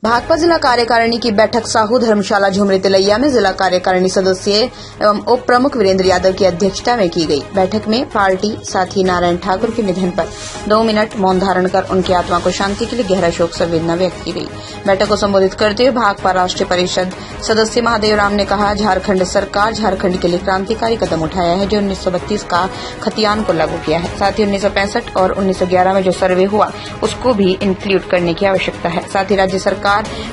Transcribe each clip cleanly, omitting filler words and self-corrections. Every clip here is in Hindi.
भाकपा जिला कार्यकारिणी की बैठक साहू धर्मशाला झुमरी तिलैया में जिला कार्यकारिणी सदस्य एवं उप प्रमुख वीरेंद्र यादव की अध्यक्षता में की गई। बैठक में पार्टी साथी नारायण ठाकुर के निधन पर 2 मिनट मौन धारण कर उनकी आत्मा को शांति के लिए गहरा शोक संवेदना व्यक्त की गई। बैठक को संबोधित करते हुए भाकपा राष्ट्रीय परिषद सदस्य महादेव राम ने कहा, झारखंड सरकार झारखंड के लिए क्रांतिकारी कदम उठाया है जो 1932 का खतियान को लागू किया है। साथ ही 1965 और 1911 में जो सर्वे हुआ उसको भी इंक्लूड करने की आवश्यकता है। साथ ही राज्य सरकार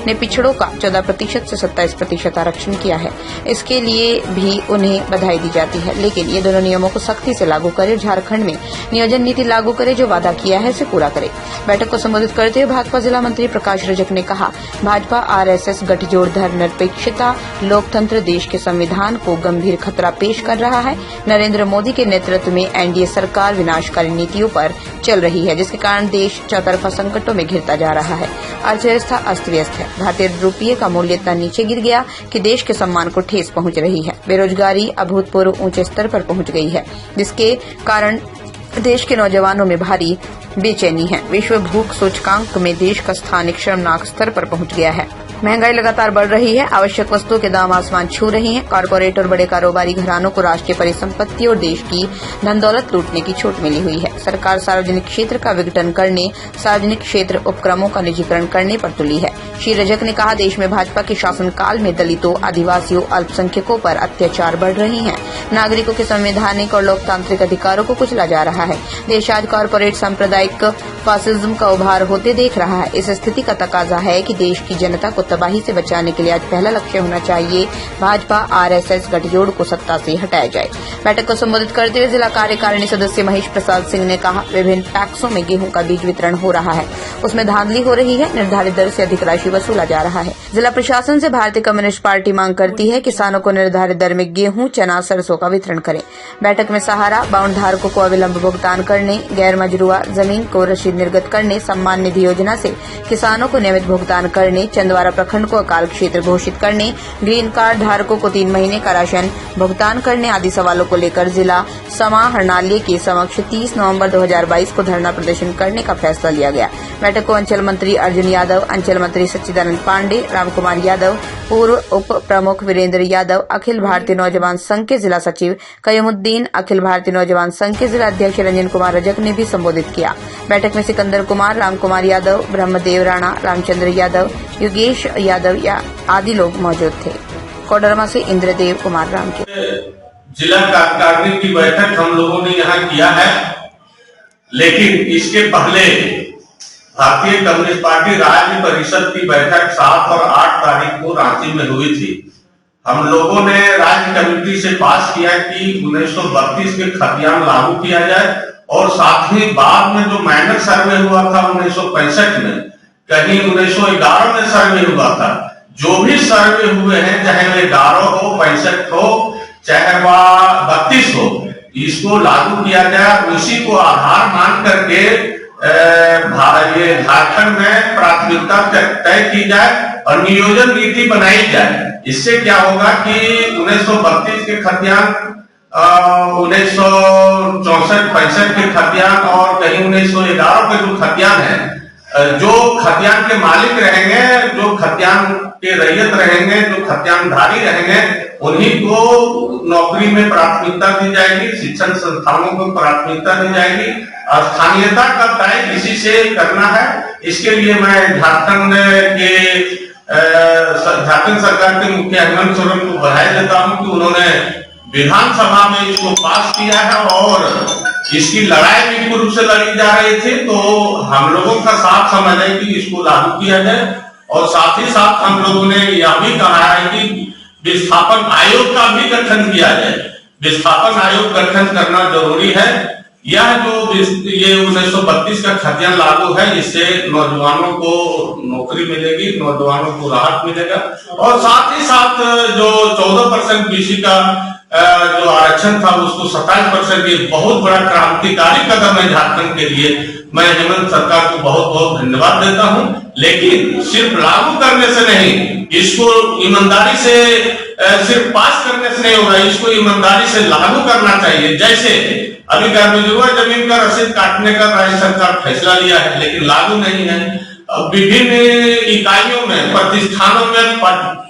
ने पिछड़ों का 14% से 27% आरक्षण किया है, इसके लिए भी उन्हें बधाई दी जाती है। लेकिन ये दोनों नियमों को सख्ती से लागू करे, झारखंड में नियोजन नीति लागू करे, जो वादा किया है उसे पूरा करे। बैठक को संबोधित करते हुए भाजपा जिला मंत्री प्रकाश रजक ने कहा, भाजपा आरएसएस गठजोड़ धर्मनिरपेक्षता लोकतंत्र देश के संविधान को गंभीर खतरा पेश कर रहा है। नरेंद्र मोदी के नेतृत्व में एनडीए सरकार विनाशकारी नीतियों पर चल रही है, जिसके कारण देश चौतरफा संकटों में घिरता जा रहा है। अर्थव्यवस्था अस्त व्यस्त है। भारतीय रुपये का मूल्य इतना नीचे गिर गया कि देश के सम्मान को ठेस पहुंच रही है। बेरोजगारी अभूतपूर्व ऊंचे स्तर पर पहुंच गई है, जिसके कारण देश के नौजवानों में भारी बेचैनी है। विश्व भूख सूचकांक में देश का स्थान एक शर्मनाक स्तर पर पहुंच गया है। महंगाई लगातार बढ़ रही है। आवश्यक वस्तुओं के दाम आसमान छू रही हैं। कॉरपोरेट और बड़े कारोबारी घरानों को राष्ट्रीय परिसंपत्ति और देश की धन दौलत लूटने की छूट मिली हुई है। सरकार सार्वजनिक क्षेत्र का विघटन करने, सार्वजनिक क्षेत्र उपक्रमों का निजीकरण करने पर तुली है। श्री रजक ने कहा, देश में भाजपा के शासनकाल में दलितों, आदिवासियों, अल्पसंख्यकों पर अत्याचार बढ़ रहे हैं। नागरिकों के संवैधानिक और लोकतांत्रिक अधिकारों को कुचला जा रहा है। देश आज कॉरपोरेट सांप्रदायिक फासिज्म का उभार होते देख रहा है। इस स्थिति का तकाजा है कि देश की जनता को तबाही से बचाने के लिए आज पहला लक्ष्य होना चाहिए, भाजपा आरएसएस गठजोड़ को सत्ता से हटाया जाए। बैठक को संबोधित करते हुए जिला कार्यकारिणी सदस्य महेश प्रसाद सिंह ने कहा, विभिन्न पैक्सों में गेहूं का बीज वितरण हो रहा है, उसमें धांधली हो रही है, निर्धारित दर से अधिक राशि वसूला जा रहा है। जिला प्रशासन से भारतीय कम्युनिस्ट पार्टी मांग करती है किसानों को निर्धारित दर में गेहूं, चना, सरसों का वितरण करें। बैठक में सहारा बाउंड धारकों को अविलंब भुगतान करने, गैर मजरूआ जमीन को रसीद निर्गत करने, सम्मान निधि योजना से किसानों को नियमित भुगतान करने, चंदवारा प्रखंड को अकाल क्षेत्र घोषित करने, ग्रीन कार्ड धारकों को 3 महीने का राशन भुगतान करने आदि सवालों को लेकर जिला समाहरणालय के समक्ष 30 नवंबर 2022 को धरना प्रदर्शन करने का फैसला लिया गया। बैठक को अंचल मंत्री अर्जुन यादव, अंचल मंत्री सच्चिदानंद पांडे, रामकुमार यादव, पूर्व उप प्रमुख वीरेंद्र यादव, अखिल भारतीय नौजवान संघ के जिला सचिव कयूमुद्दीन, अखिल भारतीय नौजवान संघ के जिला अध्यक्ष रंजन कुमार रजक ने भी संबोधित किया। बैठक में सिकंदर कुमार, रामकुमार यादव, ब्रह्मदेव राणा, रामचंद्र यादव, योगेश यादव आदि लोग मौजूद थे। कोडरमा से इंद्रदेव कुमार राम के जिला कार्यकारिणी की बैठक हम लोगों ने यहाँ किया है, लेकिन इसके पहले भारतीय कम्युनिस्ट पार्टी राज्य परिषद की बैठक 7 और 8 तारीख को रांची में हुई थी। हम लोगों ने राज्य कमेटी से पास किया कि 1932 के खतियान लागू किया जाए और साथ ही बाद में जो माइनर सर्वे हुआ था 1965 में, कहीं 1911 में सर्वे हुआ था, जो भी सर्वे हुए हैं, चाहे वो 11 हो, 65 हो, चाहे वह 32 हो, इसको लागू किया जाए। उसी को आधार मान करके ये झारखंड में प्राथमिकता तय की जाए और नियोजन नीति बनाई जाए। इससे क्या होगा कि 1932 के खतियान, 1964-65 के खतियान और कहीं 1911 के जो खतियान है, जो खतियान के मालिक रहेंगे, जो खतियान के रैयत रहेंगे, जो खतियानधारी रहेंगे, उन्हीं को नौकरी में प्राथमिकता दी जाएगी, शिक्षण संस्थानों को प्राथमिकता दी जाएगी। स्थानीयता का तय इसी से करना है। इसके लिए मैं झारखंड सरकार के मुखिया हेमंत सोरेन को बधाई देता हूं कि उन्होंने विधानसभा में इसको पास किया है और इसकी लड़ाई भी पूर्व से लड़ी जा रही थी, तो हम लोगों का साथ समझ है कि इसको लागू किया जाए। और साथ ही साथ हम लोगों ने यह भी कहा है कि विस्थापन आयोग का भी गठन किया जाए। विस्थापन आयोग गठन करना जरूरी है। यह जो ये 1932 का खतियान लागू है, इससे नौजवानों को नौकरी मिलेगी, नौजवानों को राहत मिलेगा और साथ ही साथ जो 14% बीसी का जो आरक्षण था उसको 27%, ये बहुत बड़ा क्रांतिकारी कदम है झारखंड के लिए। मैं हेमंत सरकार को बहुत बहुत धन्यवाद देता हूं। लेकिन सिर्फ लागू करने से नहीं, इसको ईमानदारी से सिर्फ पास करने से नहीं होगा, इसको ईमानदारी से लागू करना चाहिए। जैसे अभी गैर मजरूआ जमीन का रसीद काटने का राज्य सरकार फैसला लिया है, लेकिन लागू नहीं है। विभिन्न इकाइयों में, प्रतिष्ठानों में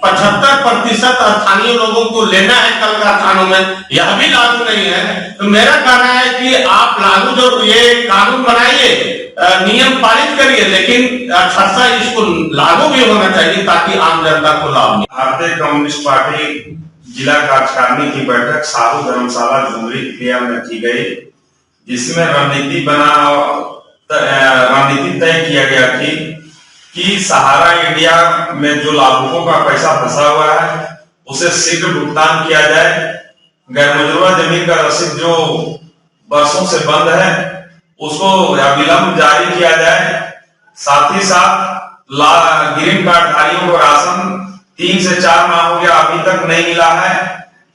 75% स्थानीय लोगों को लेना है कल कारखानों में, यह भी लागू नहीं है। तो मेरा कहना है कि आप लागू जो ये कानून बनाइए, नियम पारित करिए, लेकिन अच्छा इसको लागू भी होना चाहिए ताकि आम जनता को लाभ मिले। भारतीय कम्युनिस्ट पार्टी जिला कार्यकारिणी की बैठक साहू धर्मशाला झुमरी क्रिया में की गई, जिसमें रणनीति तय किया गया कि सहारा इंडिया में जो लाभुकों का पैसा फंसा हुआ है उसे शीघ्र भुगतान किया जाए। गैर मंजूरा जमीन का रसीद जो वर्षों से बंद है उसको अविलंब जारी किया जाए। साथ ही साथ ग्रीन कार्ड धारियों को राशन 3 से 4 माह हो गया, अभी तक नहीं मिला है।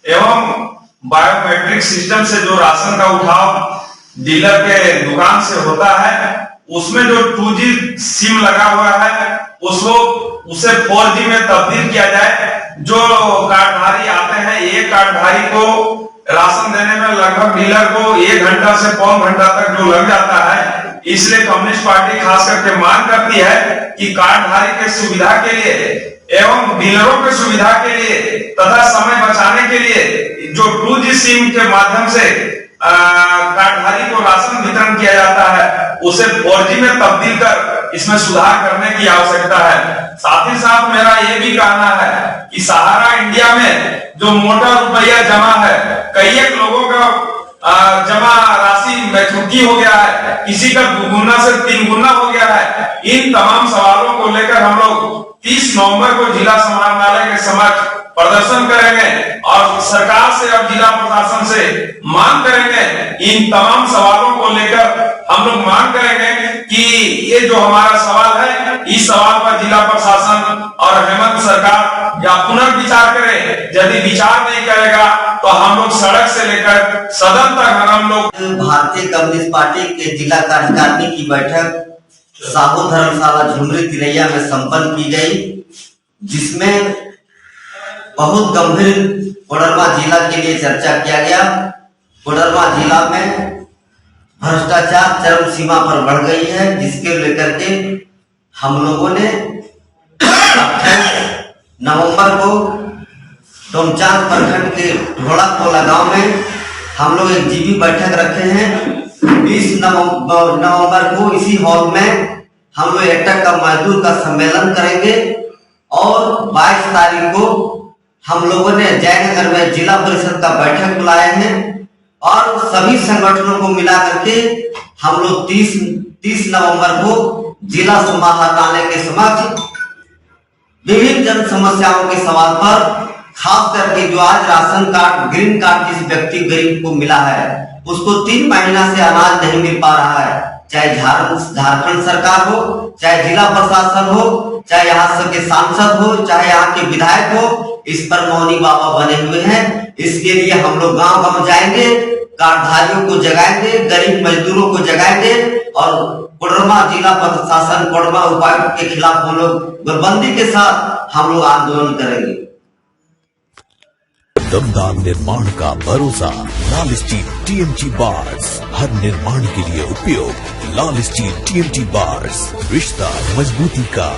एवं बायोमेट्रिक सिस्टम से जो राशन का उठाव डीलर के दुकान से होता है, उसमें जो 2G सिम लगा हुआ है उसे 4G में तब्दील किया जाए। जो कार्डधारी आते हैं, एक कार्डधारी को राशन देने में लगभग डीलर को 1 घंटा से पौन घंटा तक जो लग जाता है। इसलिए कम्युनिस्ट पार्टी खास करके मांग करती है कि कार्डधारी के सुविधा के लिए एवं डीलरों की सुविधा के लिए तथा समय बचाने के लिए जो 2G सिम के माध्यम से कार्डधारी को राशन वितरण किया जाता है, उसे 4G में तब्दील कर इसमें सुधार करने की आवश्यकता है। साथ ही साथ मेरा ये भी कहना है कि सहारा इंडिया में जो मोटा रुपया जमा है, कई एक लोगों का जमा राशि मैच्योरिटी हो गया है, किसी का 2 गुना से 3 गुना हो गया है। इन तमाम सवालों को लेकर हम लोग 30 नवंबर को जिला समाहरणालय के समक्ष प्रदर्शन करेंगे और सरकार से और जिला प्रशासन से मांग करेंगे। इन तमाम सवालों को लेकर हम लोग मांग करेंगे कि ये जो हमारा सवाल है, इस सवाल पर जिला प्रशासन और हेमंत सरकार या पुनर्विचार करे। यदि विचार नहीं करेगा तो हम लोग सड़क से लेकर सदन तक हम लोग। भारतीय कम्युनिस्ट पार्टी के जिला कार्यकारिणी की बैठक साहू धर्मशाला झुमरी तिलैया में संपन्न की गई, जिसमें बहुत गंभीर कोडरमा जिला के लिए चर्चा किया गया। कोडरमा जिला में भ्रष्टाचार चरम सीमा पर बढ़ गई है, जिसके लेकर के हम लोगों ने 28 नवंबर को डोमचांद प्रखंड के ढोलाकोला गांव में हम लोग एक जीबी बैठक रखे हैं। 20 नवंबर को इसी हॉल में हम लोग एकटक का मजदूर का सम्मेलन करेंगे और 22 तारीख को हम लोगों ने जयनगर में जिला परिषद का बैठक बुलाए हैं और सभी संगठनों को मिला करके हम लोग 30 नवंबर को जिला समाहरणालय के समक्ष विभिन्न जन समस्याओं के सवाल पर, खास करके जो आज राशन कार्ड ग्रीन कार्ड जिस व्यक्ति गरीब को मिला है उसको 3 महीना से अनाज नहीं मिल पा रहा है, चाहे झारखंड सरकार हो, चाहे जिला प्रशासन हो, चाहे यहाँ के सांसद हो, चाहे यहाँ के विधायक हो, इस पर मौनी बाबा बने हुए हैं। इसके लिए हम लोग गांव गांव जाएंगे, कार्डधारियों को जगाएंगे, गरीब मजदूरों को जगाएंगे और कोडरमा जिला प्रशासन, कोडरमा उपायुक्त के खिलाफ हम लोग गोलबंदी के साथ हम लोग आंदोलन करेंगे। दमदार निर्माण का भरोसा लाल स्टील TMT बार्स, हर निर्माण के लिए उपयोग। लाल स्टील TMT बार्स, रिश्ता मजबूती का।